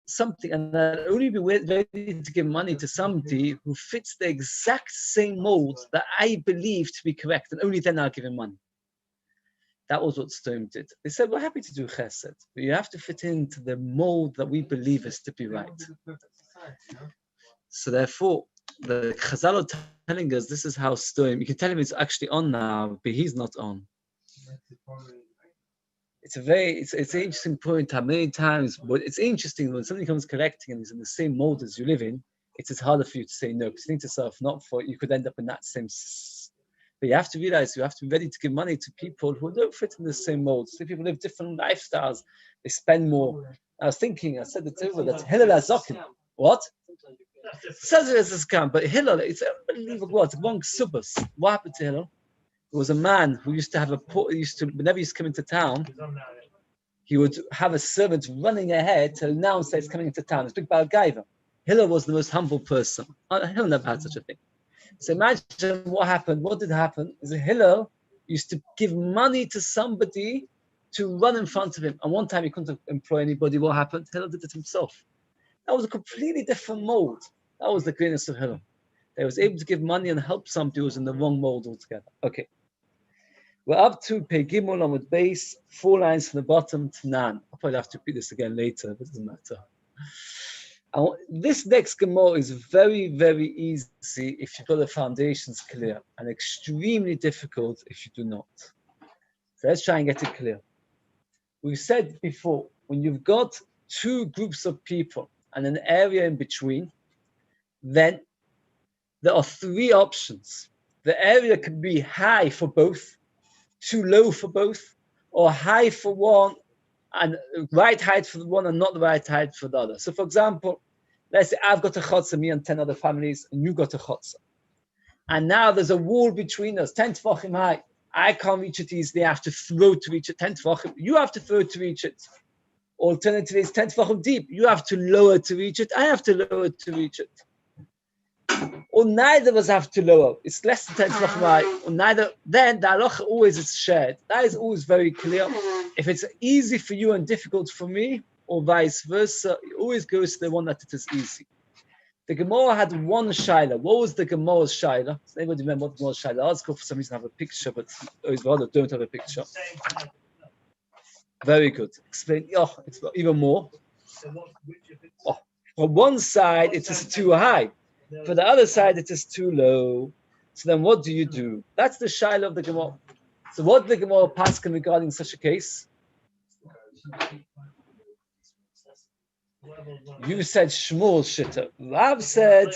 something, and I'll only be ready to give money to somebody who fits the exact same mold that I believe to be correct, and only then I'll give him money. That was what Stone did. They said, we're happy to do chesed, but you have to fit into the mold that we believe is to be right. So therefore, the Chazal are telling us this is how Stone, you can tell him it's actually on now, but he's not on. It's an interesting point how many times, but it's interesting when somebody comes collecting and is in the same mold as you live in, it's harder for you to say no, because you think to yourself, not for, you could end up in that same, but you have to realize you have to be ready to give money to people who don't fit in the same mold. So people live different lifestyles, they spend more. I said it over, that's Hillel Azokim. What? Says it as a scam, but Hillel, it's unbelievable. It's one subus. What happened to Hillel? There was a man who used to have whenever he used to come into town, he would have a servant running ahead to announce that he's coming into town. It's big Baal Gaiva. Hillel was the most humble person. Hillel never had such a thing. So imagine what happened. What did happen is that Hillel used to give money to somebody to run in front of him. And one time he couldn't employ anybody. What happened? Hillel did it himself. That was a completely different mold. That was the greatness of Hillel. They was able to give money and help somebody who was in the wrong mold altogether. Okay. We're up to Pei Gimel on with base, 4 lines from the bottom to Nan. I'll probably have to repeat this again later, but it doesn't matter. This next Gemara is very, very easy if you've got the foundations clear, and extremely difficult if you do not. So let's try and get it clear. We've said before, when you've got 2 groups of people and an area in between, then there are 3 options. The area can be high for both, too low for both, or high for one and right height for the one and not the right height for the other. So for example, let's say I've got a chotzer, me and 10 other families, and you got a chotzer. And now there's a wall between us, 10 tefachim high. I can't reach it easily, I have to throw to reach it, 10 tefachim. You have to throw to reach it. Alternatively, it's 10 tefachim deep. You have to lower to reach it, I have to lower to reach it. Or neither of us have to lower. It's less than 10 tefachim high. Or neither. Then the halacha always is shared. That is always very clear. If it's easy for you and difficult for me, or vice versa, it always goes to the one that it is easy. The Gemara had one shaila. What was the Gemara's shaila? Does anybody remember what the Gemara's shaila? I'll go for some reason have a picture, but those rather don't have a picture. Very good. Explain. Oh, it's even more. Oh, on one side, it is too high. For the other side, it is too low. So then what do? That's the shaila of the Gemara. So what did the Gemara paskin regarding such a case? You said Shmuel Shitta. Rav said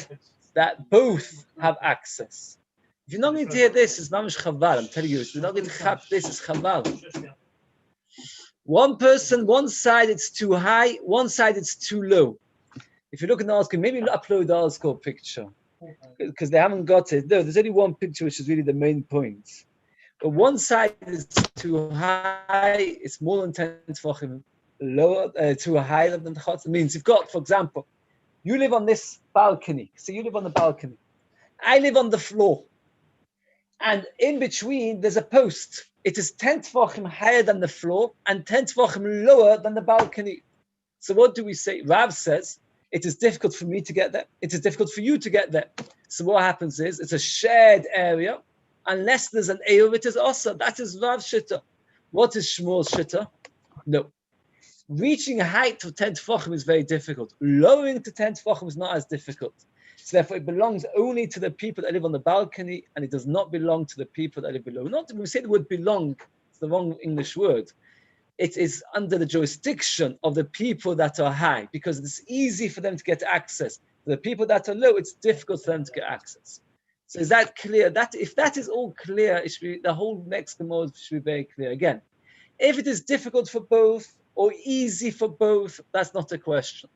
that both have access. If you're not going to hear this, it's mamish chaval. I'm telling you, if you're not going to have this, it's chaval. One person, one side it's too high, one side it's too low. If you look at the article, maybe upload the article picture because they haven't got it. No, there's only one picture which is really the main point. But one side is too high; it's more than 10 tefachim lower, too high than the chotzer. It means you've got, for example, you live on this balcony. So you live on the balcony. I live on the floor, and in between there's a post. It is 10 tefachim higher than the floor and 10 tefachim lower than the balcony. So what do we say? Rav says, it is difficult for me to get there. It is difficult for you to get there. So what happens is, it's a shared area. Unless there's an Eiruvin, it is also. That is Rav's shitta. What is Shmuel's shitta? No. Reaching a height of 10 tefachim is very difficult. Lowering to 10 tefachim is not as difficult. So therefore, it belongs only to the people that live on the balcony, and it does not belong to the people that live below. Not when we say the word belong, it's the wrong English word. It is under the jurisdiction of the people that are high, because it's easy for them to get access. For the people that are low, it's difficult for them to get access. So is that clear? That if that is all clear, it should be, the whole next Gemara should be very clear. Again, if it is difficult for both or easy for both, that's not a question.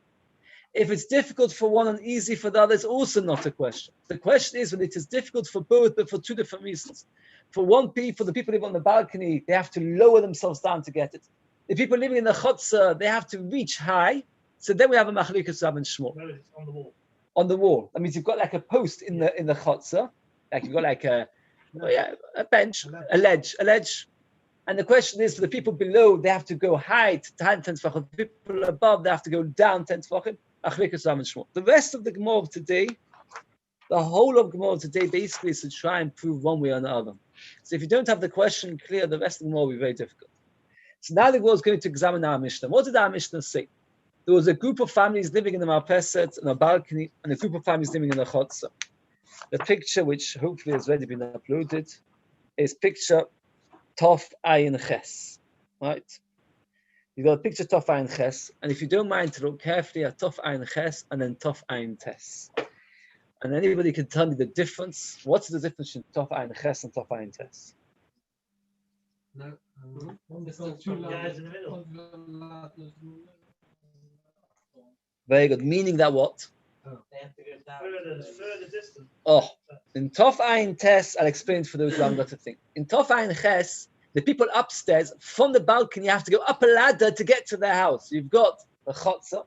If it's difficult for one and easy for the other, it's also not a question. The question is when it is difficult for both, but for 2 different reasons. For one people, the people living on the balcony, they have to lower themselves down to get it. The people living in the chotzer, they have to reach high. So then we have a machlikas Rav and Shmuel. No, it's on the wall. On the wall. That means you've got like a post in the chotzer, like you've got like a bench, a ledge. And the question is, for the people below, they have to go high to 10 tefachim. The people above, they have to go down 10 tefachim. The rest of the Gemara of today, the whole of Gemara today, basically is to try and prove one way or another. So if you don't have the question clear, the rest of the Gemara will be very difficult. So now the Gemara is going to examine our Mishnah. What did our Mishnah say? There was a group of families living in the marpeset, on a balcony, and a group of families living in a chotzer. The picture, which hopefully has already been uploaded, is picture Tov Ayin Ches, right? You've got a picture Tov Ayin Ches, and if you don't mind to look carefully at Tov Ayin Ches and then Tov Ayin Tes. And anybody can tell me the difference. What's the difference between Tov Ayin Ches and Tov Ayin Tes? No. Very good. Meaning that what? They have to go down. Further distance. Oh, in Tov Ayin Tes, I'll explain for those who haven't got a thing. In Tov Ayin Ches, the people upstairs, from the balcony, you have to go up a ladder to get to their house. You've got a chotzer,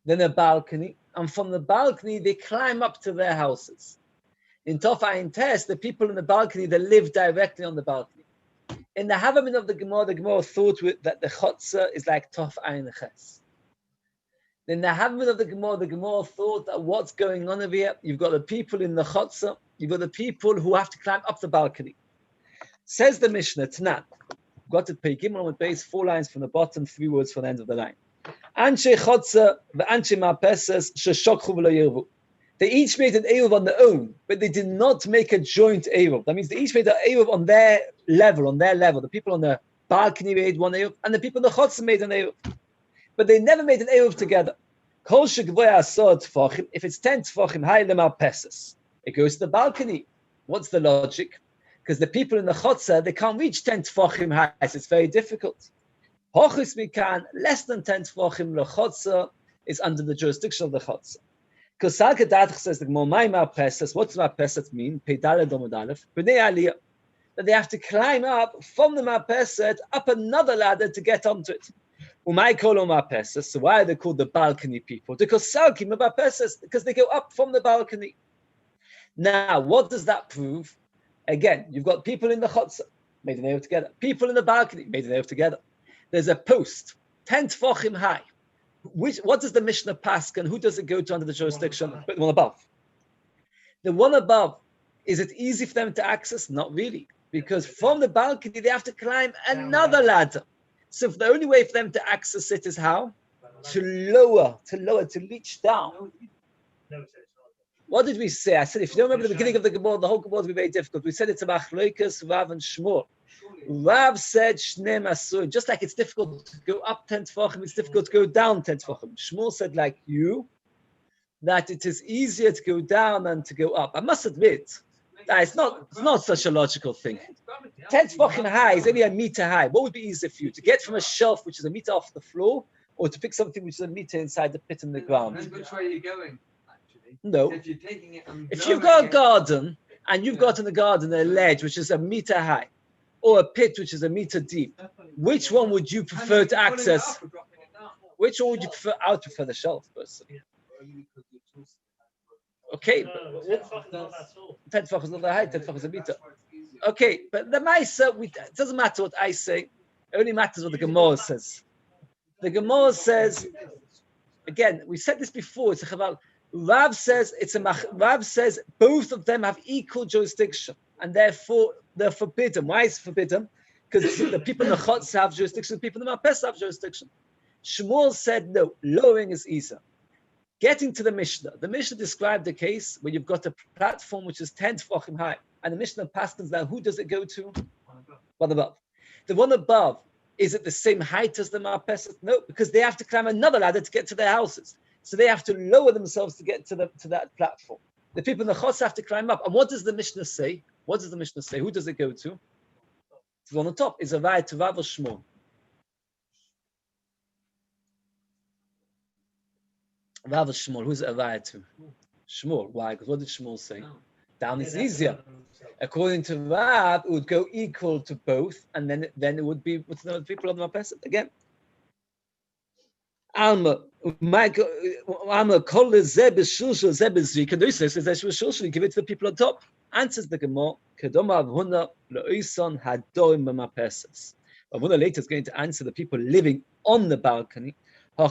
then a balcony, and from the balcony, they climb up to their houses. In Tov Ayin Tes, the people in the balcony, they live directly on the balcony. In the Havamin of the Gemara thought that the chotzer is like Tov Ayin Ches. In the Havamin of the Gemara thought that what's going on over here, you've got the people in the chotzer, you've got the people who have to climb up the balcony. Says the Mishnah, Tanan, got to pay Gimel with base 4 lines from the bottom, 3 words from the end of the line. Anshe chotzer ve'anshe marpeses sheshokchu v'lo yirvu. They each made an Eruv on their own, but they did not make a joint Eruv. That means they each made an Eruv on their level. The people on the balcony made one Eruv, and the people in the chotzer made an Eruv. But they never made an Eruv together. If it's 10 tefachim high marpeses, it goes to the balcony. What's the logic? Because the people in the chotzer, they can't reach 10 tefachim high, so it's very difficult. Hochis mikan, less than 10 tefachim lechotzer is under the jurisdiction of the chotzer. Because Salkadatach says the Gemara, marpeses, what's marpeses mean? Peidale domodalef, b'nei aliyah. That they have to climb up from the marpeset up another ladder to get onto it. So why are they called the balcony people? Because they go up from the balcony. Now, what does that prove? Again, you've got people in the chotzer, made an Eruv together. People in the balcony, made an Eruv together. There's a post, 10 tefachim high. What does the Mishnah pass, and who does it go to under the jurisdiction? The one above. The one above, is it easy for them to access? Not really. Because from the balcony, they have to climb another ladder. So the only way for them to access it is how? To lower, to reach down. What did we say? I said, if you don't remember the beginning of the Gemara, the whole Gemara will be very difficult. We said it's a machlokas, Rav and Shmuel. Rav said, Shnei Masur, just like it's difficult to go up 10 tefachim, it's difficult to go down 10 tefachim. Shmuel said, like you, that it is easier to go down than to go up. I must admit, that it's not such a logical thing. 10 tefachim high is only a meter high. What would be easier for you? To get from a shelf which is a meter off the floor, or to pick something which is a meter inside the pit in the ground? Which way are you going, actually? No. If you're taking it and if you've got a garden, and you've got in the garden a ledge which is a meter high, or a pit which is a meter deep, which one would you prefer to access? Which one would you prefer? I would prefer the shelf, personally. Okay, but 10 tefach is not that high, 10 tefach is a meter. Okay, but the Maisa, it doesn't matter what I say, it only matters what the Gemara says. The Gemara says, again, we said this before, it's a chaval. Rav says both of them have equal jurisdiction, and therefore they're forbidden. Why is it forbidden? Because the people in the chotz have jurisdiction, the people in the marpes have jurisdiction. Shmuel said no, lowering is easier. Getting to the Mishnah described the case where you've got a platform which is 10 tefachim high, and the Mishnah passes down. Who does it go to? One above. The one above, is it the same height as the marpes? No, because they have to climb another ladder to get to their houses. So they have to lower themselves to get to that platform. The people in the chotz have to climb up. And what does the Mishnah say? What does the Mishnah say? Who does it go to? It's on the top. Is a right to Rav or Shmuel? Rav or Shmuel. Who's it a right to? Shmuel. Why? Because what did Shmuel say? Down is easier. According to Rav, it would go equal to both, and then it would be with the people of the marpes again. Alma, call the Zeb Shulshul Zeb Zrikadusis says that Shulshul give it to the people on top. Answers the Gemara, Kedoma Avhuna Loison Hadoim Marpeses. Abuna later is going to answer the people living on the balcony. We're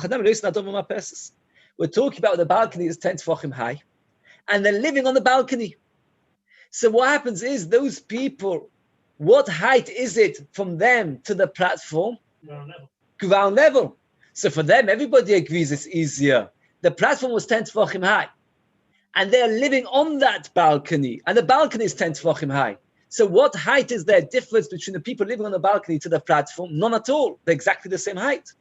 talking about the balcony is 10 tefachim high, and they're living on the balcony. So what happens is those people, what height is it from them to the platform? Ground level. So for them, everybody agrees it's easier. The platform was 10 tefachim high, and they're living on that balcony, and the balcony is 10 tefachim high. So what height is there difference between the people living on the balcony to the platform? None at all. They're exactly the same height.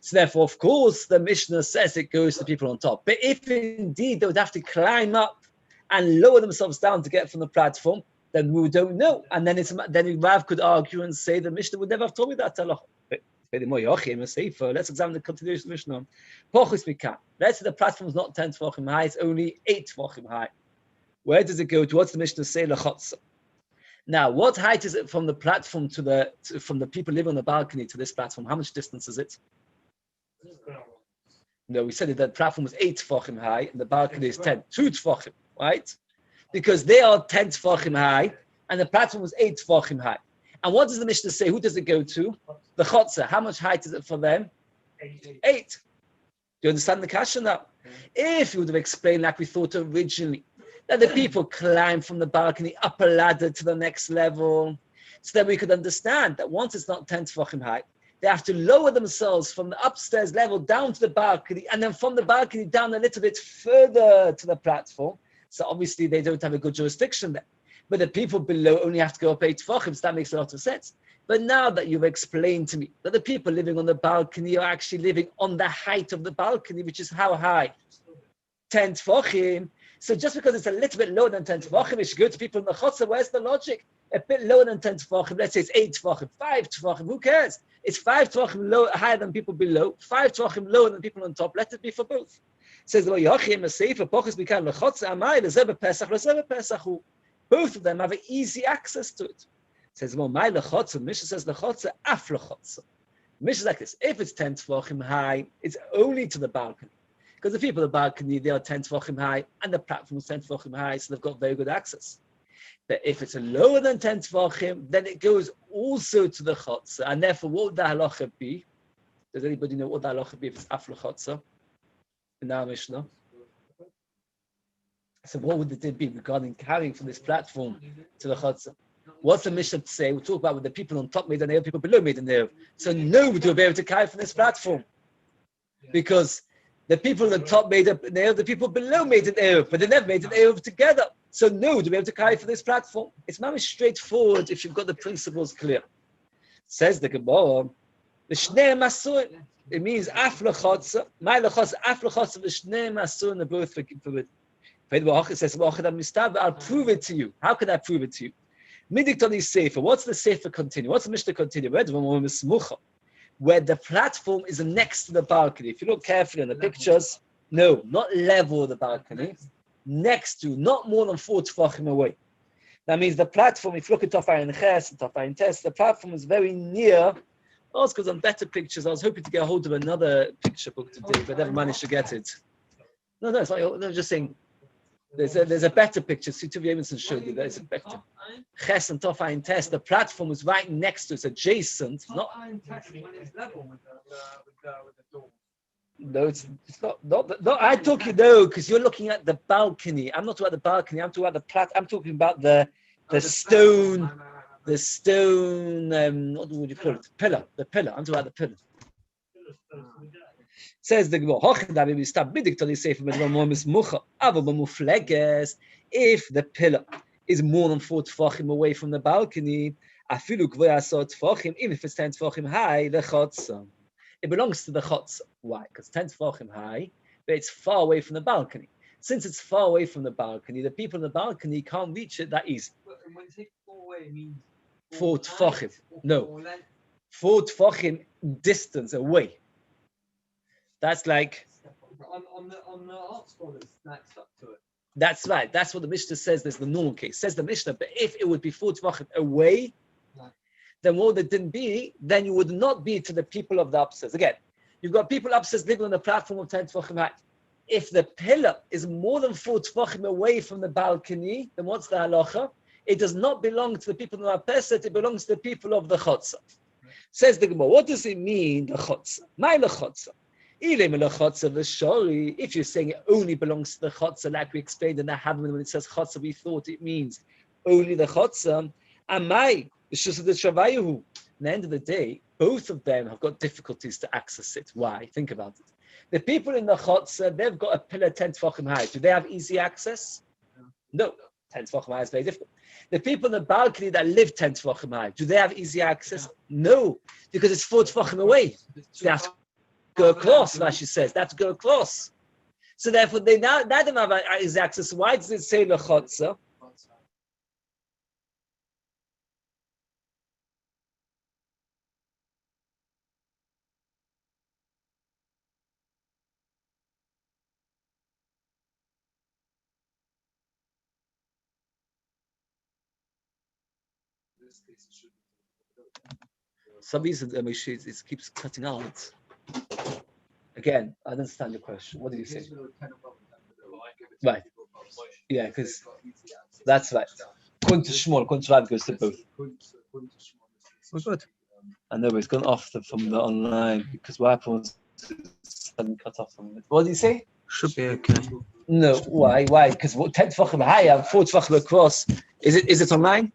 So therefore, of course, the Mishnah says it goes to people on top. But if indeed they would have to climb up and lower themselves down to get from the platform, then we don't know. And then Rav could argue and say the Mishnah would never have told me that. Let's examine the continuation of the Mishnah. Let's say the platform is not 10 tefachim high, it's only 8 tefachim high. Where does it go to? What's the Mishnah say? Now, what height is it from the platform from the people living on the balcony to this platform? How much distance is it? No, we said that the platform was 8 tefachim high and the balcony is 10. 2 tefachim, right? Because they are 10 tefachim high and the platform was 8 tefachim high. And what does the Mishnah say? Who does it go to? The chotzer. How much height is it for them? 8. Do you understand the kasha now? If you would have explained like we thought originally, that the people climb from the balcony up a ladder to the next level, so that we could understand that once it's not 10 tefachim high, they have to lower themselves from the upstairs level down to the balcony, and then from the balcony down a little bit further to the platform. So obviously they don't have a good jurisdiction there. But the people below only have to go up 8 tefachim, so that makes a lot of sense. But now that you've explained to me that the people living on the balcony are actually living on the height of the balcony, which is how high? 10 tefachim. So just because it's a little bit lower than 10 tefachim, it should go to people in the chotzer. Where's the logic? A bit lower than 10 tefachim, let's say it's 8 tefachim, 5 tefachim, who cares? It's 5 tefachim higher than people below, 5 tefachim lower than people on top. Let it be for both. It says, both of them have an easy access to it. It says, Mishnah says, Mishnah is like this, if it's 10 tefachim high, it's only to the balcony. Because the people on the balcony, they are 10 tefachim high, and the platform is 10 tefachim high, so they've got very good access. But if it's lower than 10 tefachim, then it goes also to the chotzer. And therefore, what would the halacha be? Does anybody know what the halacha be if it's after chotzer? In our Mishnah. So what would it be regarding carrying from this platform to the chotzer? What's the Mishnah say? We'll talk about when the people on top made an Eiruvin, people below made an Eiruvin. So nobody will be able to carry from this platform. Because the people on the top made an Eiruvin, the people below made an Eiruvin, but they never made an Eiruvin together. So no, to be able to carry for this platform. It's very straightforward if you've got the principles clear. Says the Gemara, the Shnei Masur. It means aflachotza, my lachotza, aflachotza, the Shnei Masur, and the both forbidden. It says, I'll prove it to you. How can I prove it to you? Midiktoni Sefer. What's the Sefer continue? What's the Mishnah continue? Where the platform is next to the balcony. If you look carefully on the pictures, no, not level of the balcony. Next to, not more than 4 tefachim away. That means the platform, if you look at Tofayin Ches and Tofayin Tes, the platform is very near. Oh, it's because on better pictures, I was hoping to get a hold of another picture book today, but never managed to get it. No, it's not. No, just saying, there's a better picture. Tuvi Emerson showed you there's a better. Ches and Tofayin Tes, the platform is right next to, it's adjacent. Not level with the door. No, it's not. No, I took you though, because you're looking at the balcony. I'm not talking about the balcony. I'm talking about the I'm talking about the stone. The stone. What would you call it? Pillar. The pillar. I'm talking about the pillar. Says the Gemara. If the pillar is more than 4 tefachim away from the balcony, even if it's 10 tefachim high, the chotzer. It belongs to the chotzer. Why? Because 10 tefachim high, but it's far away from the balcony. Since it's far away from the balcony, the people on the balcony can't reach it that easy. But when you say far away, it means 4 tefachim. No. 4 tefachim distance away. That's like... On the art scholars, that's stuck to it. That's right. That's what the Mishnah says. There's the normal case. Says the Mishnah, but if it would be 4 tefachim away, then what would it didn't be? Then you would not be to the people of the upstairs. Again, you've got people upstairs living on the platform of 10 tefachim height. If the pillar is more than 4 tefachim away from the balcony, then what's the halacha? It does not belong to the people of the upstairs, it belongs to the people of the chotzer. Says the Gemara, what does it mean, lechotza? My lechotza. If you're saying it only belongs to the chotza, like we explained in the Havman, when it says chotza, we thought it means only the chotza. And my, it's just the Shavayahu. At the end of the day, both of them have got difficulties to access it. Why? Think about it. The people in the chotza, they've got a pillar 10 tefachim high. Do they have easy access? No. 10 tefachim high is very difficult. The people in the balcony that live 10 tefachim high, do they have easy access? No, because it's 4 tefachim away. So they have to go across, Rashi says. They have to go across. So therefore, they now don't have easy access. Why does it say lechotza? Some reason it keeps cutting out. Again, I don't understand your question. What did you say? Right. Yeah, because that's right. According to Shmuel, according to Rav, goes to both. Oh, good. I know, but it's gone off from the online because what happened was suddenly cut off from it. What did you say? Should be okay. No, why? Why? Because 10 tefachim high and 4 tefachim across. Is it online?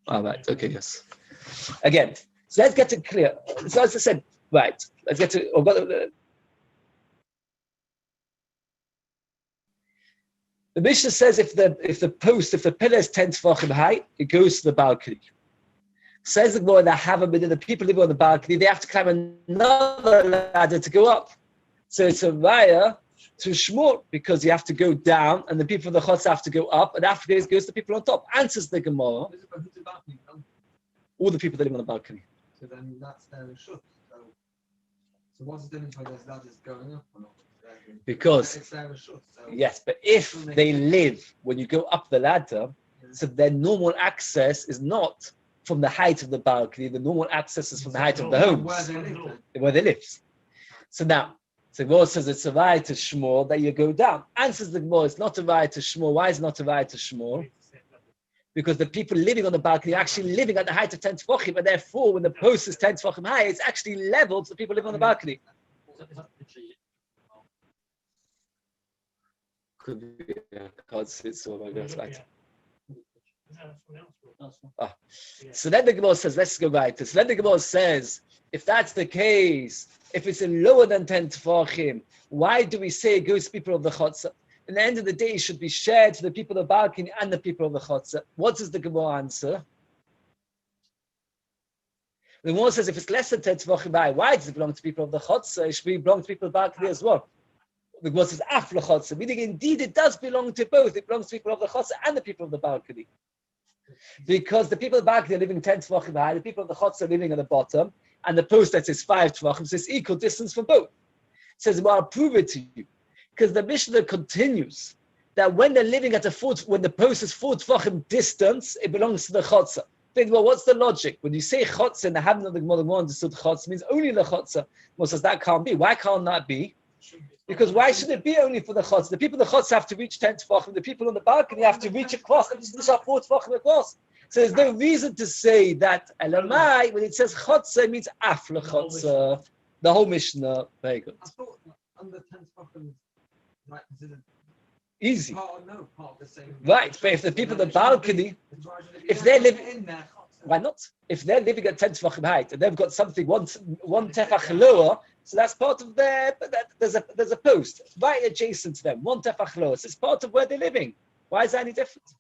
All right. Okay. Yes. Again, so let's get it clear. So as I said, right. Let's get to. The Mishnah says if the pillar is 10 tefachim high, it goes to the balcony. Says the Gemara that the people living on the balcony, they have to climb another ladder to go up. So it's a raya to Shmuel because you have to go down, and the people of the chotz have to go up, and after it goes to the people on top. Answers the Gemara. All the people that live on the balcony. So then that's their reshut. So what's the difference when there's ladders going up or not? Because it's their reshut. So yes, but if they live when you go up the ladder, so their normal access is not from the height of the balcony. The normal access is from the height of the homes where they live. So now, the Gemara says it's a right to Shmuel that you go down. Answers the Gemara, it's not a right to Shmuel. Why is it not a right to Shmuel? Because the people living on the balcony are actually living at the height of 10 tefachim, and therefore, when the post is 10 tefachim high, it's actually leveled to the people living on the balcony. Could be a card sits or like that's right. So then the Gemara says, let's go right. So then the Gemara says, if that's the case, if it's lower than 10 tefachim, why do we say it goes to people of the chotza? At the end of the day, it should be shared to the people of the balcony and the people of the chotza. What does the Gemara answer? The Gemara says if it's less than 10 tefachim, why does it belong to people of the chotza? It should belong to people of the balcony as well. The Gemara says af lechotza, meaning indeed it does belong to both. It belongs to people of the chotza and the people of the balcony. Because the people of the balcony are living 10 tefachim high, the people of the chotza are living at the bottom, and the post that says 5 tefachim says equal distance from both. It says, well, I'll prove it to you. Because the Mishnah continues that when they're living at when the post is 4 tefachim distance, it belongs to the chotza. Think, well, what's the logic? When you say chotza in the Havna of the Gemara understood chotza means only the chotza. Well, says that can't be. Why can't that be? Because why should it be only for the chotza? The people of the chotza have to reach 10 tefachim. The people on the balcony have to reach across. This are 4 tefachim across. So there's no reason to say that elamai when it says chotza it means af lechotza. The whole Mishnah. Very good. I thought under 10 tefachim. Right, easy. Part of the same. Right, but if the people on the balcony, if they're living in there, why not? If they're living at 10 tefachim height and they've got something one tefach lower, so that's part of their. There's a post right adjacent to them, 1 tefach lower. So it's part of where they're living. Why is that any different?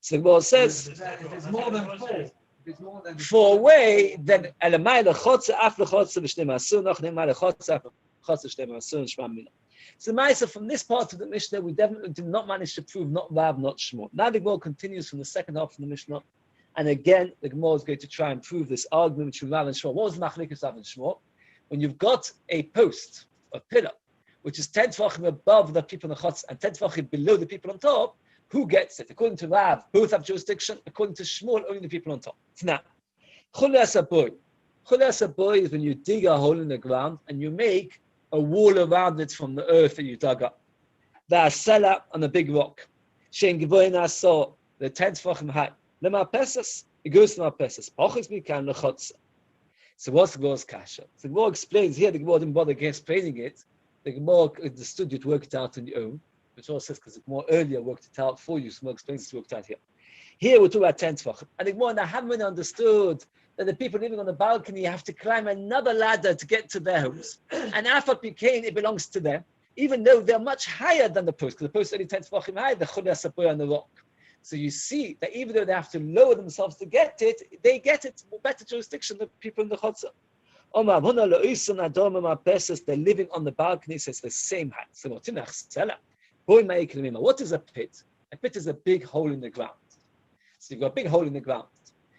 So the Gemara says, if it's more than 4. If it's more than 4 away, then elamai lechotza af lechotza v'shnei ma'asur noch ne'emai lechotza af lechotza v'shnei ma'asur shma mina. So Maisa, from this part of the Mishnah, we definitely did not manage to prove not Rav, not Shmuel. Now the Gemara continues from the second half of the Mishnah, and again the Gemara is going to try and prove this argument between Rav and Shmuel. What was Machlekes Rav and Shmuel? When you've got a post, a pillar, which is 10 tefachim above the people in the chotz and 10 tefachim below the people on top, who gets it? According to Rav, both have jurisdiction. According to Shmuel, only the people on top. Now, Chulas Aboy is when you dig a hole in the ground and you make a wall around it from the earth that you dug up. The asela on a big rock. Shein Givoyin Asor, the 10 tefachim high. Lema Pesas, It goes to Marpeses. Pachis mikan lechotza. So what's the Gemara's kasha? So the Gemara explains here. The Gemara didn't bother explaining it. The Gemara understood you to work it out on your own. Which also says because the Gemara earlier worked it out for you. So the Gemara explains it worked out here. Here we're talking about 10 tvachim. And the Gemara now haven't understood that the people living on the balcony have to climb another ladder to get to their homes. And Afat Pikain, it belongs to them, even though they're much higher than the post, because the post is only 10 tvachim high, the Chulei Asapoy on the rock. So you see that even though they have to lower themselves to get it, they get it with better jurisdiction than people in the Chotzer. They're living on the balcony, so it's the same height. So what is a pit? A pit is a big hole in the ground. So you've got a big hole in the ground.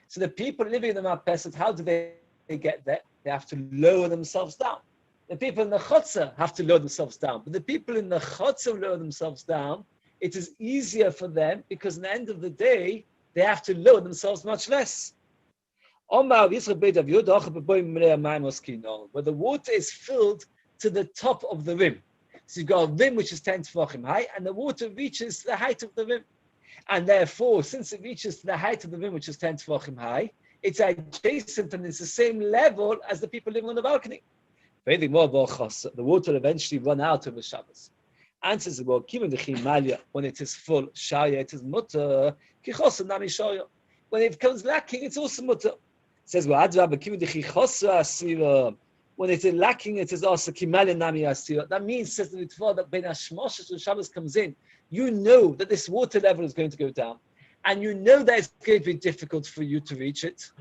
So the people living in the Marpeset, how do they get there? They have to lower themselves down. The people in the Chotzer have to lower themselves down. But the people in the Chotzer lower themselves down, it is easier for them because at the end of the day, they have to lower themselves much less. Where the water is filled to the top of the rim. So you've got a rim which is 10 tvachim high, and the water reaches the height of the rim. And therefore, since it reaches to the height of the rim, which is 10 tvachim high, it's adjacent and it's the same level as the people living on the balcony. The water will eventually run out over Shabbos. Answers well, when it is full, shaya, it is mutter. When it becomes lacking, it's also mutter. It says, when it is lacking, it is also kimalya nami asira. That means, says the Ritva, that when Hashmoshes when Shabbos comes in, you know that this water level is going to go down, and you know that it's going to be difficult for you to reach it.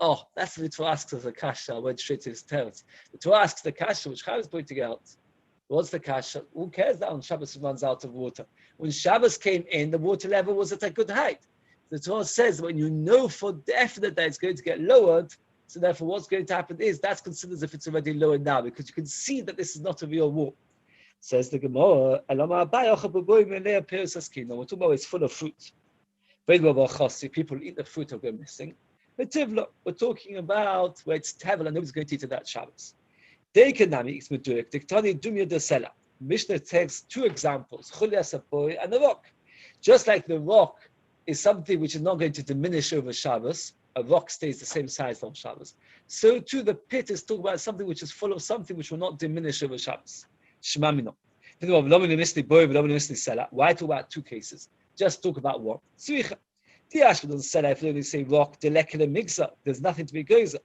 Oh, that's the Ritva asks us a kasha. I went straight to his teretz. The Ritva asks the kasha, which Chaim is pointing out. What's the kasha? Who cares that on Shabbos it runs out of water? When Shabbos came in, the water level was at a good height. The Torah says when you know for definite that it's going to get lowered, so therefore what's going to happen is that's considered as if it's already lowered now, because you can see that this is not a real wall. Says the Gemara, we're talking about it's full of fruit. People eat the fruit or go missing. We're talking about where it's tevel and nobody's going to eat it that Shabbos. Mishnah takes two examples, Chulei Asapoy and the rock. Just like the rock is something which is not going to diminish over Shabbos, a rock stays the same size on Shabbos. So too the pit is talking about something which is full of something which will not diminish over Shabbos. Shemamino. Why talk about two cases? Just talk about one. If you only say rock, there's nothing to be gozer.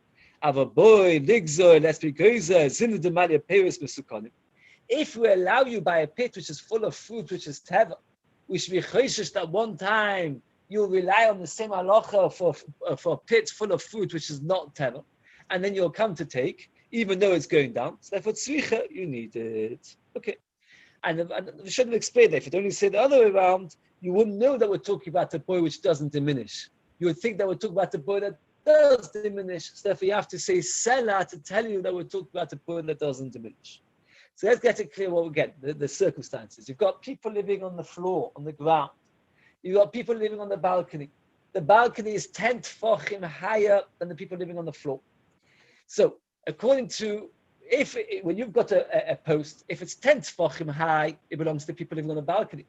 If we allow you by a pit which is full of fruit, which is teva, we should be choishish that one time you'll rely on the same halacha for a pit full of fruit which is not teva, and then you'll come to take, even though it's going down. So therefore, tzricha, you need it. Okay. And we should have explained that. If you'd only say the other way around, you wouldn't know that we're talking about a boy which doesn't diminish. You would think that we're talking about a boy that does diminish. So therefore, you have to say Selah to tell you that we're talking about a boy that doesn't diminish. So let's get it clear what we get, the circumstances. You've got people living on the floor, on the ground. You've got people living on the balcony. The balcony is 10 tefachim higher than the people living on the floor. So according to, when you've got a post, if it's 10 tefachim high, it belongs to the people living on the balcony.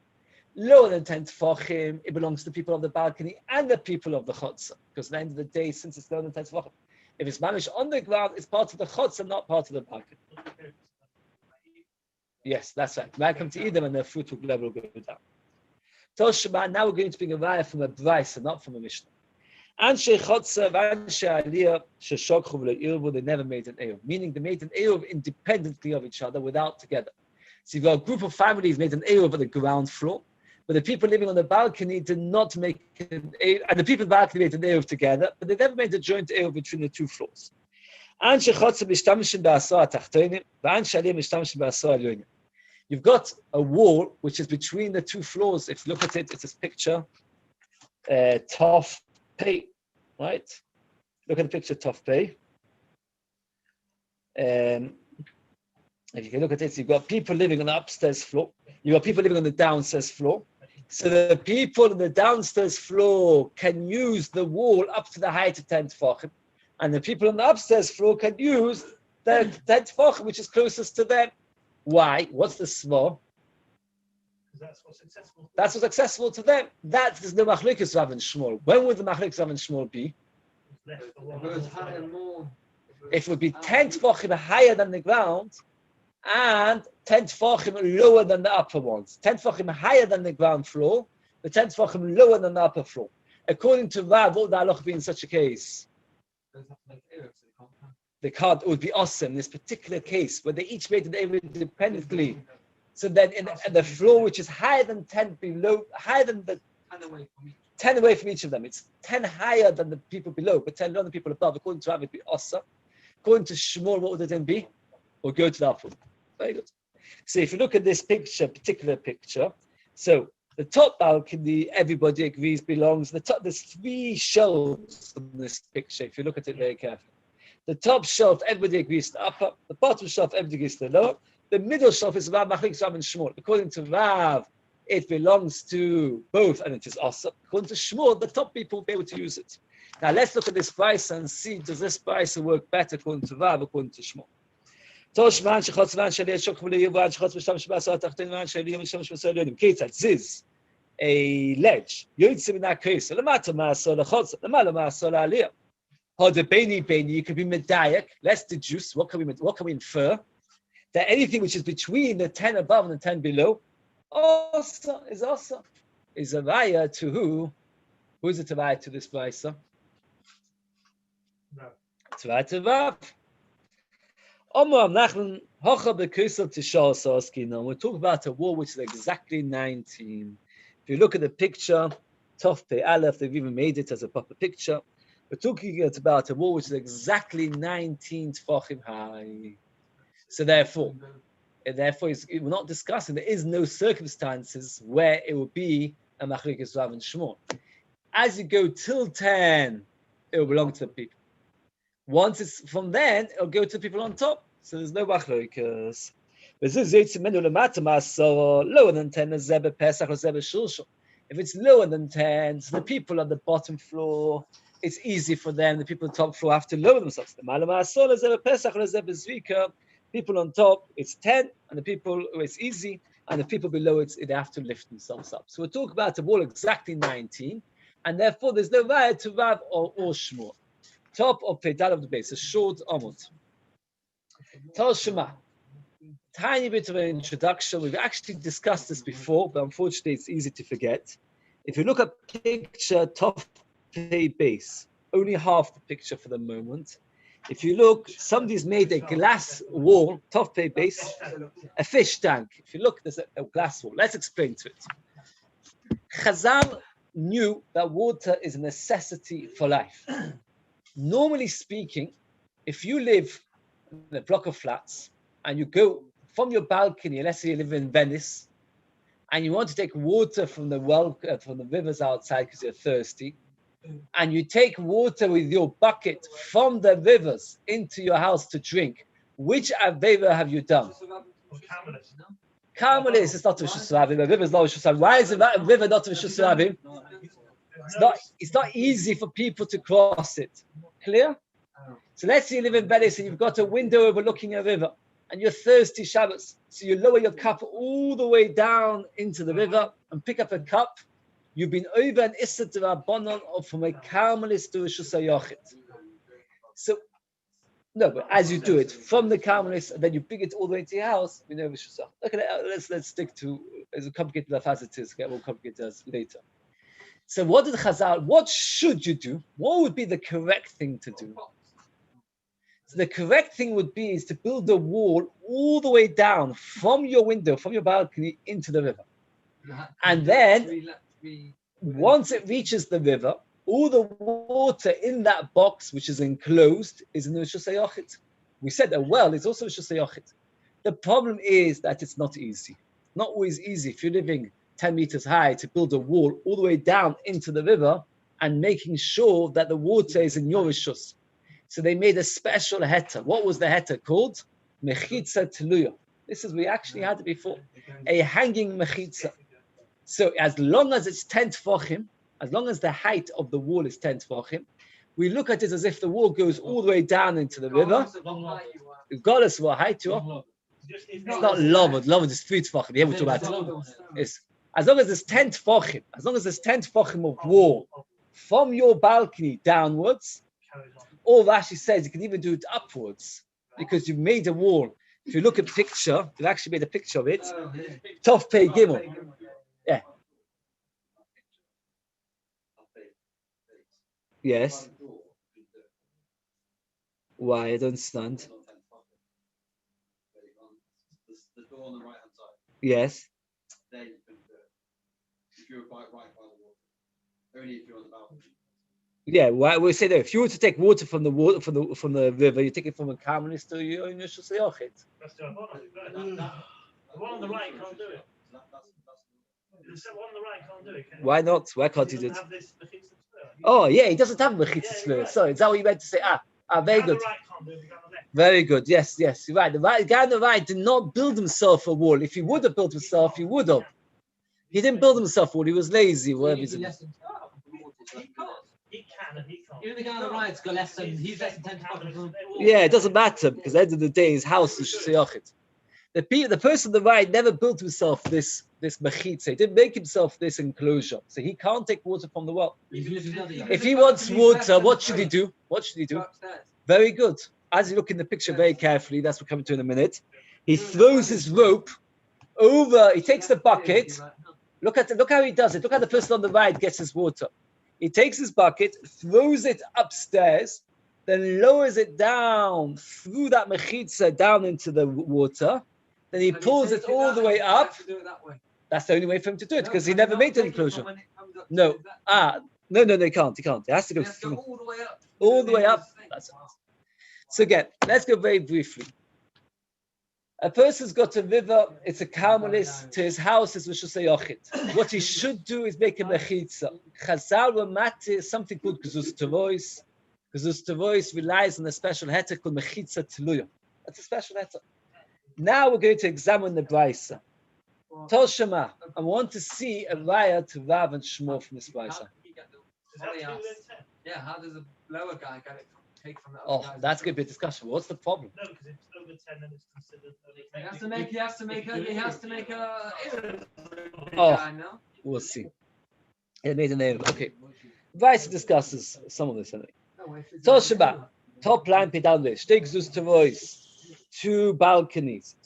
Lower than 10 tefachim, it belongs to the people of the balcony and the people of the chotzer. Because at the end of the day, since it's lower than 10 tefachim, if it's managed on the ground, it's part of the chotzer, not part of the balcony. Yes, that's right. When I come to eat them and their fruit level will go down. Toshba, now we're going to bring a raya from a brisa, not from a mishnah. Anshe chotzer, anshe aliyah, sheshokchu v'le'irvu, they never made an eruv. Meaning they made an eruv independently of each other, without together. So you've got a group of families made an eruv at the ground floor, but the people living on the balcony did not make an eruv, and the people on the balcony made an eruv together, but they never made a joint eruv between the two floors. Anshe chotzer mishtamshin ba'asor ha'tachtonim, v'anshe aliyah mishtamshin ba'asor ha'lyonim. You've got a wall which is between the two floors. If you look at it, it's this picture, Tof Pei, right? Look at the picture, Tof Pei. If you can look at it, you've got people living on the upstairs floor. You've got people living on the downstairs floor. So the people on the downstairs floor can use the wall up to the height of 10 tefachim, and the people on the upstairs floor can use the 10 tefachim, which is closest to them. Why? What's the small? That's what's accessible. That's what's accessible to them. There's no machlokes Rav and Shmuel. When would the machlokes Rav and Shmuel be? Left for If one. it was higher more. If it would be 10 tefachim higher than the ground and 10 tefachim lower than the upper ones. 10 tefachim higher than the ground floor, but 10 tefachim lower than the upper floor. According to Rav, what would the halach be in such a case? The card would be awesome in this particular case, where they each made the Eiruvin independently. So then in the floor, which is higher than 10 below, higher than the 10 away from each of them. It's 10 higher than the people below, but 10 lower than the people above. According to Rav, it would be awesome. According to Shmuel, what would it then be? Or go to the upper. Very good. So if you look at this picture, particular picture, so the top balcony, everybody agrees belongs. The top, there's 3 shelves on this picture. If you look at it very carefully, the top shelf, everybody agrees to the upper. The bottom shelf, everybody agrees to the lower. The middle shelf is Rav Machlokes Rav and Shmuel. According to Rav, it belongs to both, and it is awesome. According to Shmuel, the top people will be able to use it. Now let's look at this price and see, does this price work better according to Rav, according to Shmuel? Ziz, a ledge. You could be medayak. Let's deduce. What can we infer? That anything which is between the 10 above and the 10 below, also is a raya to who? Who is it a raya to this price? It's a raya to Rav. We're talking about a wall which is exactly 19. If you look at the picture, Tov Pei Aleph, they've even made it as a proper picture. We're talking about a wall which is exactly 19 tefachim high. So therefore, we're not discussing. There is no circumstances where it will be a machlokes Rav and Shmuel. As you go till 10, it will belong to the people. Once it's from then, it'll go to the people on top. So there's no machlokes. Lower than 10 is Zebe Pesach or Zebe Shulshul. If it's lower than 10, so the people on the bottom floor, it's easy for them. The people on the top floor have to lower themselves. The Zebe Pesach or Zebe Zvika. People on top, it's 10, and the people, it's easy, and the people below it, they have to lift themselves up. So we're talking about a wall exactly 19, and therefore there's no raya to Rav or Shmuel. Top of Pedal of the base, a short amot. Tell Shema. Tiny bit of an introduction. We've actually discussed this before, but unfortunately it's easy to forget. If you look at picture top base, only half the picture for the moment. If you look, somebody's made a glass wall, top base, a fish tank. If you look, there's a glass wall. Let's explain to it. Chazal knew that water is a necessity for life. Normally speaking, if you live in a block of flats and you go from your balcony, let's say you live in Venice, and you want to take water from the from the rivers outside because you're thirsty, and you take water with your bucket from the rivers into your house to drink, which aveva have you done? Karmelis is not Rishus Rabim. A river is not Rishus Rabim. Why is a river not Rishus Rabim? It's not easy for people to cross it. Clear? So let's say you live in Venice and you've got a window overlooking a river and you're thirsty Shabbos. So you lower your cup all the way down into the river and pick up a cup. You've been over an Issa to Rabbanon or from a Karmelis to Rishus HaYochid. So, no, but as you do it from the Karmelis and then you bring it all the way to your house, we know Rishus HaYochid. Okay, let's stick to as complicated as it is, get more complicated as later. So what should you do? What would be the correct thing to do? So the correct thing would be is to build a wall all the way down from your window, from your balcony into the river. And then once it reaches the river, all the water in that box, which is enclosed, is in the Rishus HaYochid. We said a well is also Rishus HaYochid. The problem is that it's not easy. Not always easy if you're living 10 meters high to build a wall all the way down into the river and making sure that the water is in your Rishus. So they made a special heter. What was the heter called? Mechitza Teluya. We actually had it before. A hanging mechitza. So as long as it's 10 tefachim, as long as the height of the wall is 10 tefachim, we look at it as if the wall goes all the way down into the river. Regardless of what height you are. It's not loved. Loved is 3 tefachim. Yeah, we're talking about it. As long as there's 10 tefachim, of wall from your balcony downwards, Carries on. or Rashi says you can even do it upwards because you've made a wall. If you look at the picture, you've actually made a picture of it. Oh, yeah. Tov Pei Gimel. Yeah. Yes. Why? I don't understand. The door on the right hand side. Yes. There you can do it. If you're right by the water. Only if you're on the balcony. Yeah. Why we say that if you were to take water from the river, you take it from a communist to you in your shusayochet. That's the one. The one on the right can't do it. The one on the right can't do it. Can Why not? Why can't he do it? Have this mechitza tzvur. Oh yeah, he doesn't have mechitza Yeah, slur. you're right. Sorry, is that what you meant to say? Very The good. right can't do it. The guy on the left. Very good. Yes, you're right. The guy on the right did not build himself a wall. If he would have built himself, he would have. He didn't build himself a wall. He was lazy. Whatever he's Less than 12. He can and he can't. Even the guy on the right's got less than, he's less than 10 to Yeah, it doesn't matter because at the end of the day, his house is shayachit. The person on the right never built himself this mechitza. He didn't make himself this enclosure, so he can't take water from the well. If he wants water, what should he do? What should he do? Very good. As you look in the picture very carefully, that's what we're coming to in a minute. He throws his rope over. He takes the bucket. Look how he does it. Look how the person on the right gets his water. He takes his bucket, throws it upstairs, then lowers it down through that mechitza down into the water. Then he pulls it all the way up. That's the only way for him to do it because he never made an enclosure. No. No, he can't. He has to go through. all the way up. All the way up. That's it. So again, let's go very briefly. A person's got a river, it's a Carmelis, to his house is Rishus HaYochid. What he should do is make a mechitza. Chazal were matir something called Gezus Tavois. Gezus Tavois relies on a special heter called mechitza tluya. That's a special heter. Now we're going to examine the Brisa. Tol Shema, I want to see a raya to Rav and Shmuel from this Brisa. Yeah, how does a lower guy get it take from the other Oh, guy's that's going to be a discussion. What's the problem? No, because if it's over 10, then it's considered. He has to make a Oh. guy, no? We'll see. It made a name. Okay. Brisa discusses some of this anyway. Tol Shema, top line pedalish, take Zus Tavois. 2 balconies,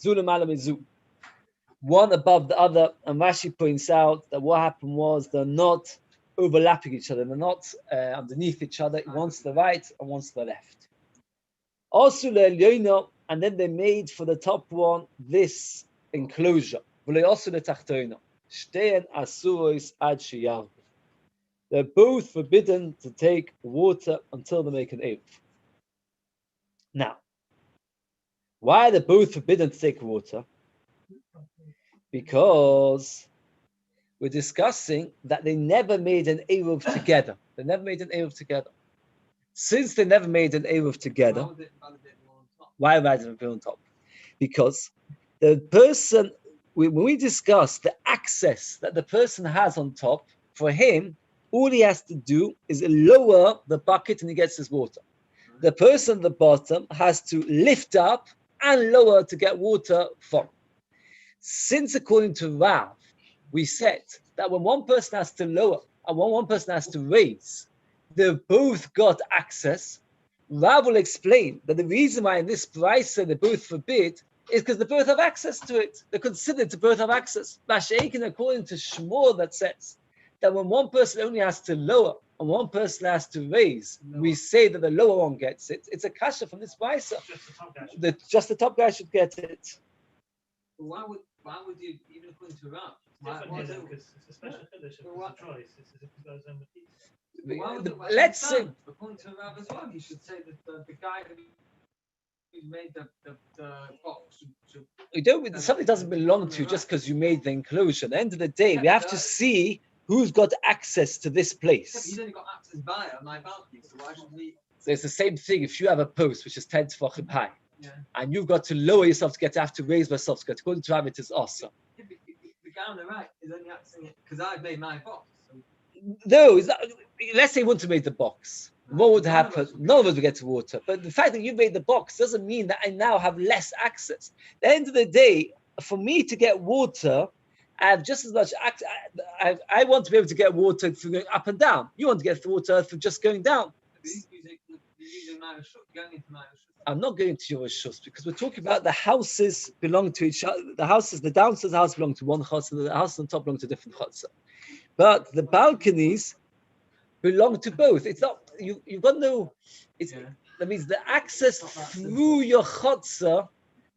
one above the other, and Rashi points out that what happened was they're not overlapping each other, they're not underneath each other, one's to the right and one's to the left. Also, and then they made for the top one this enclosure. They're both forbidden to take water until they make an Eruv. Now, why are they both forbidden to take water? Because we're discussing that they never made an Eruv together. They never made an Eruv together. Since they never made an Eruv together, why rather than be on top? Because the person, when we discuss the access that the person has on top, for him, all he has to do is lower the bucket and he gets his water. The person at the bottom has to lift up and lower to get water from. Since according to Rav, we said that when one person has to lower and when one person has to raise, they've both got access. Rav will explain that the reason why in this brisa they both forbid is because they both have access to it. They're considered to both have access. Masha'ekin, according to Shmuel, that says that when one person only has to lower and one person has to raise, we say that the lower one gets it. It's a kasha from this brisa. Just the top guy should get it. Why would you, even according to Rav? Because it's a special chiddush. It's a choice. It's as if it goes on with these. Let's say, according to Rav as well, you should say that the guy who made the box should you don't, something doesn't belong to you just because you made the enclosure. At the end of the day, we have to see who's got access to this place. he's only got access via my balcony, so why should we? So it's the same thing if you have a post which is 10 tefachim high, Yeah. and you've got to lower yourself to have to raise myself to get. According to Rav, it is awesome. The guy on the right is only accessing it because I've made my box. So No, let's say you want to make the box. What would happen? None of us would get to water. But the fact that you made the box doesn't mean that I now have less access. At the end of the day, for me to get water, I have just as much I want to be able to get water through going up and down. You want to get water through just going down. I'm not going to your Rishus because we're talking about the houses belong to each other. The houses, the downstairs house belong to one chotzer, the house on top belong to a different chotzer. But the balconies belong to both. It's not you've got no. That means the access through your chotzer.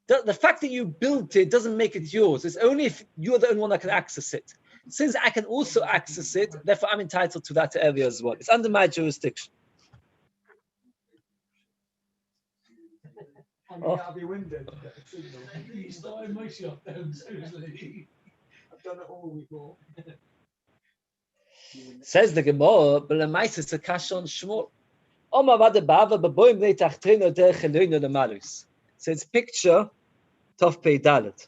The fact that you built it doesn't make it yours. It's only if you're the only one that can access it. Since I can also access it, therefore I'm entitled to that area as well. It's under my jurisdiction. Oh. I'll be winded. You started my shop down, seriously. I've done it all before. Says the Gemara, but the mice is a kash on Shmuel. So it's picture Tov Pei Dalet,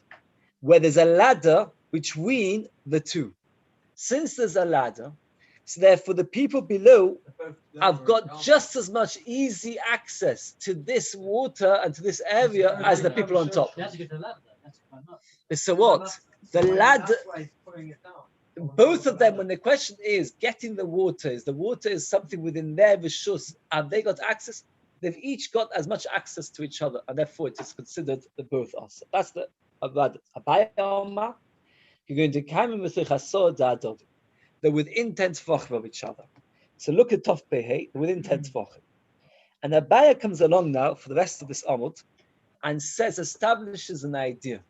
where there's a ladder between the two. Since there's a ladder, so therefore the people below have got just as much easy access to this water and to this area as the people on top. So what? The ladder, both of them, when the question is getting the water is something within their rishus, have they got access? They've each got as much access to each other, and therefore it is considered the both are. So that's the Abayama. You're going to come with the they're within 10 tefachim of each other. So look at Tov Pehei, they're within 10 tefachim. And Abaya comes along now for the rest of this Amud and establishes an idea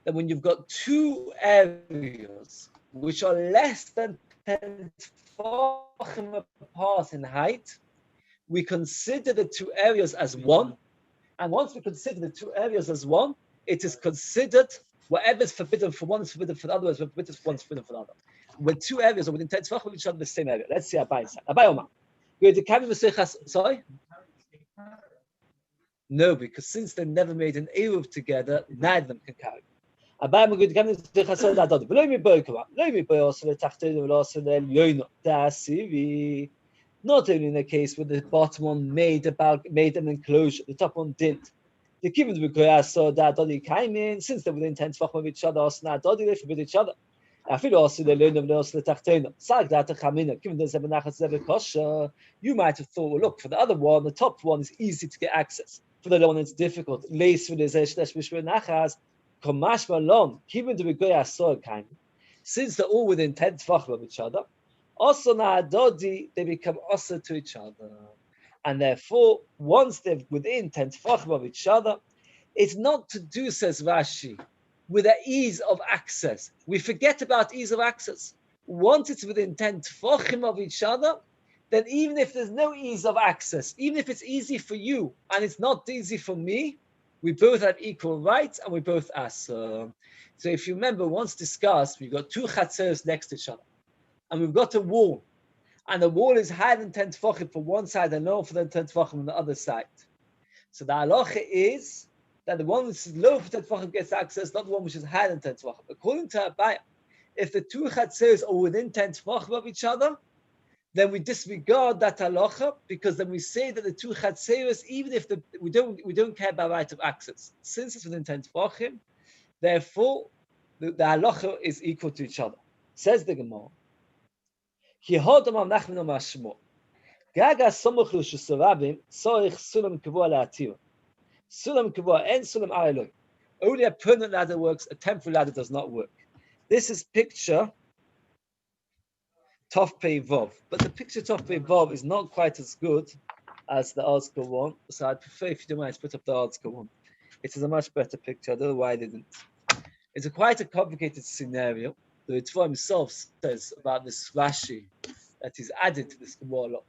that when you've got two areas which are less than 10 tefachim apart in height, we consider the two areas as one. And once we consider the two areas as one, it is considered whatever is forbidden for one is forbidden for the other, is forbidden for one is forbidden for the other. When two areas are within 10 tefachim of each other, the same area. Let's see Abai side. Abai Omar. Sorry? No, because since they never made an Eruv together, neither of them can carry. Abai Omar, not only in the case where the bottom one made an enclosure, the top one didn't. The given the so that Dodi came in, since they were within 10 tefachim of each other, also now Dodi they forbid each other. I feel also the learn of the also the tachtena. Sag that chamina. Given the zebenachas zebekosha, you might have thought, well, look, for the other one, the top one is easy to get access. For the other one, it's difficult. Lace for the zesh bishbenachas, komash malon. Given the begoya so came, since they're all within 10 tefachim of each other, also now Dodi they become also to each other. And therefore, once they're within 10 tefachim of each other, it's not to do, says Rashi, with the ease of access. We forget about ease of access. Once it's within 10 tefachim of each other, then even if there's no ease of access, even if it's easy for you and it's not easy for me, we both have equal rights and we both ask. So if you remember, once discussed, we've got two chatzeros next to each other, and we've got a wall. And the wall is higher than 10 tefachim for one side and lower than 10 tefachim on the other side. So the halacha is that the one which is lower for 10 tefachim gets access, not the one which is higher than 10 tefachim. According to Abaya, if the two chatzeros are within 10 tefachim of each other, then we disregard that halacha, because then we say that the two chatzeros, even if we don't care about right of access, since it's within 10 tefachim, therefore the halacha is equal to each other. Says the Gemara. Gaga somuch l'shusarabim soich sulam kavua la'atir. Sulam kavua and sulam areloi. Only a permanent ladder works. A temporary ladder does not work. This is picture Tov Pei Vov, but the picture Tov Pei Vov is not quite as good as the article one. So I'd prefer, if you don't mind, to put up the article one. It is a much better picture. I don't know why I didn't. It's quite a complicated scenario. The Ritva himself says about this Rashi that is added to this Gemara a lot.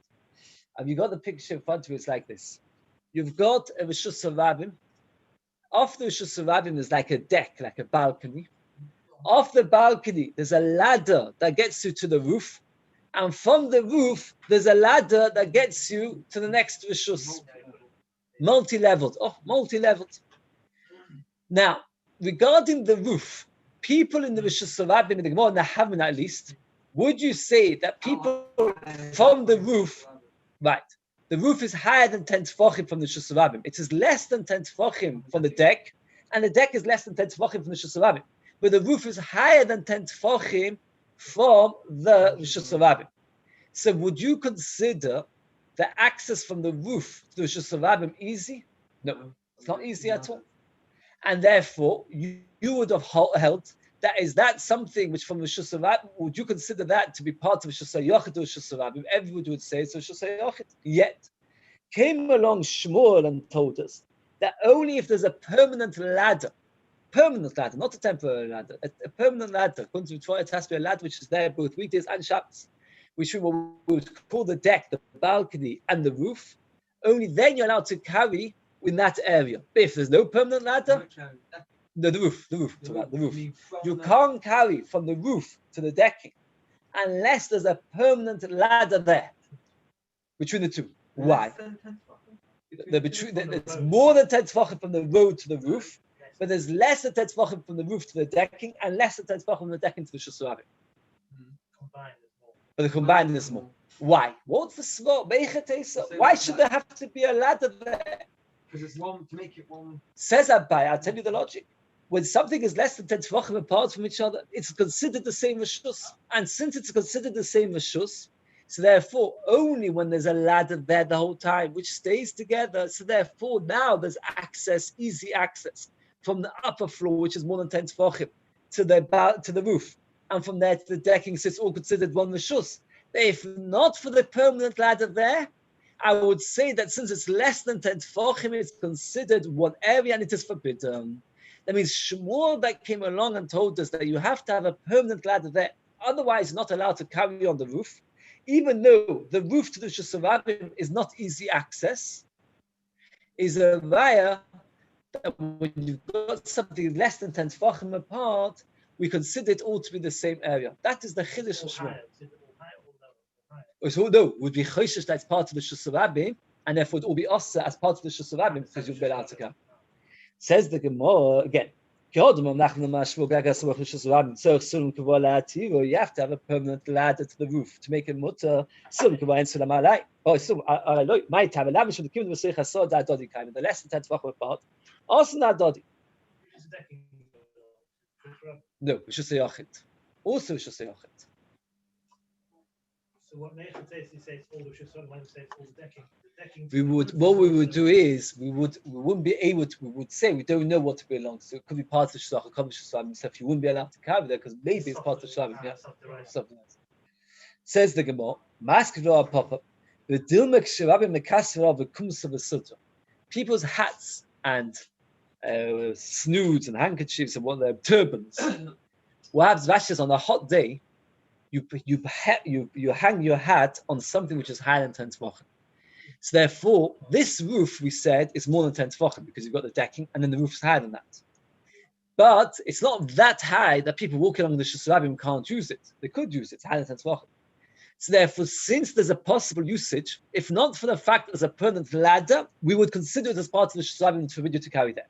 And you got the picture in front of you, it's like this. You've got a Rishus Harabim. Off the Rishus Harabim, there's like a deck, like a balcony. Off the balcony, there's a ladder that gets you to the roof. And from the roof, there's a ladder that gets you to the next Rishus. Multi-leveled. Multi-leveled. Now, regarding the roof, people in the Rishus Harabim, in the Gemara, in the Havman at least, would you say that people from the roof, right, the roof is higher than 10 tefachim from the Rishus Harabim. It is less than 10 tefachim from the deck, and the deck is less than 10 tefachim from the Rishus Harabim. but the roof is higher than 10 tefachim from the Rishus Harabim. So would you consider the access from the roof to the Rishus Harabim easy? No, it's not easy at all. And therefore, you would have held that something which from Rishus Harabim, would you consider that to be part of Rishus Yochid or Rishus Harabim? Everybody would say it's Rishus Yochid. Yet, came along Shmuel and told us that only if there's a permanent ladder, not a temporary ladder, a permanent ladder, according to the Torah, it has to be a ladder which is there both weekdays and Shabbos, which we would call the deck, the balcony, and the roof. Only then you're allowed to carry in that area. But if there's no permanent ladder, the roof. You can't carry from the roof to the decking unless there's a permanent ladder there between the two. Why? It's more than 10 tefachim from the road to the roof, but there's less than 10 tefachim from the roof to the decking, and less than 10 tefachim from the decking to the Rishus Harabim. But the combined is more. Why? What's the small? Why should there have to be a ladder there? Because it's one to make it one. Says Abai, I'll tell you the logic. When something is less than 10 tefachim apart from each other, it's considered the same rishus. And since it's considered the same rishus, so therefore, only when there's a ladder there the whole time, which stays together, so therefore now there's access, easy access, from the upper floor, which is more than 10 tefachim, to the roof. And from there to the decking, so it's all considered one rishus. But if not for the permanent ladder there, I would say that since it's less than 10 tefachim, it's considered one area and it is forbidden. That means Shmuel that came along and told us that you have to have a permanent ladder there, otherwise not allowed to carry on the roof, even though the roof to the Rishus Harabim is not easy access, is a raya that when you've got something less than 10 tefachim apart, we consider it all to be the same area. That is the chiddush of Shmuel. So no, would be choishish that it's part of the Rishus Harabim, and therefore it will be asa as part of the Rishus Harabim because you'll be allowed to come. Says the Gemara again. You have to have a permanent ladder to the roof to make it mutter. Oh, so I might have a lavish with the kingdom of Seichasod that dodi kind of the less than 10 tefachim apart. Also not dodi. No, we should say Yochid. Also, we should say Yochid. So what Nathan says, he says all the Shushan, when he says all the decking. What we would do is we wouldn't be able to. We would say we don't know what to belong. So it could be part of the Shushan, it could be Shushan stuff. You wouldn't be allowed to carry there because maybe it's part of the Shushan. Yeah, something else. Says the Gemara, Maskevra Papa, the Dilmek Shirabim Mekasvera V'Kumsa V'Sutra. People's hats and snoods and handkerchiefs and what their turbans. What happens? Vashes on a hot day. You hang your hat on something which is higher than 10 tefachim. So therefore, this roof, we said, is more than 10 tefachim because you've got the decking and then the roof is higher than that. But it's not that high that people walking along the Rishus Harabim can't use it. They could use it, it's higher than 10 tefachim. So therefore, since there's a possible usage, if not for the fact that there's a permanent ladder, we would consider it as part of the Rishus Harabim to forbid you to carry that.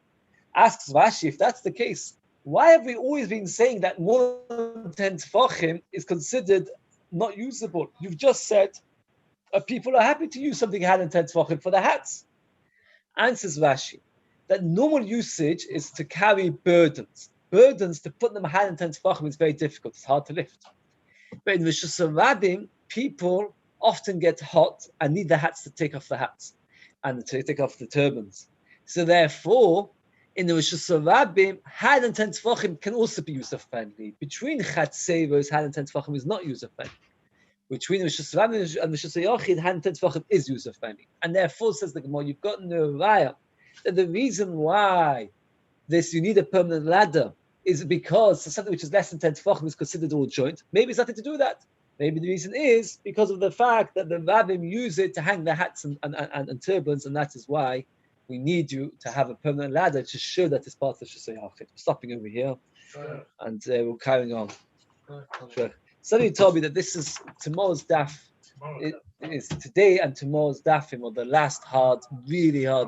Asks Rashi, if that's the case, why have we always been saying that more than 10 tefachim is considered not usable? You've just said people are happy to use something higher than 10 tefachim for the hats. Answers Rashi that normal usage is to carry burdens. Burdens, to put them higher than 10 tefachim is very difficult. It's hard to lift. But in Rishus Harabim, people often get hot and need the hats to take off the hats and to take off the turbans. So therefore, in the Rishus Harabim, higher than 10 tefachim can also be user-friendly. Between Chatzevos, higher than 10 tefachim is not user-friendly. Between Rishus Harabim and Rishus Yochid, higher than 10 tefachim is user-friendly. And therefore, says the Gemara, you've got no raya that the reason why you need a permanent ladder is because something which is less than 10 tefachim is considered all joint. Maybe it's nothing to do with that. Maybe the reason is because of the fact that the rabbim use it to hang their hats and turbans, and that is why we need you to have a permanent ladder to show that it's part of the Rishus Yochid. Stopping over here, and we're carrying on. Sure. Somebody told me that this is tomorrow's daf. It is today and tomorrow's dafim, or the last hard, really hard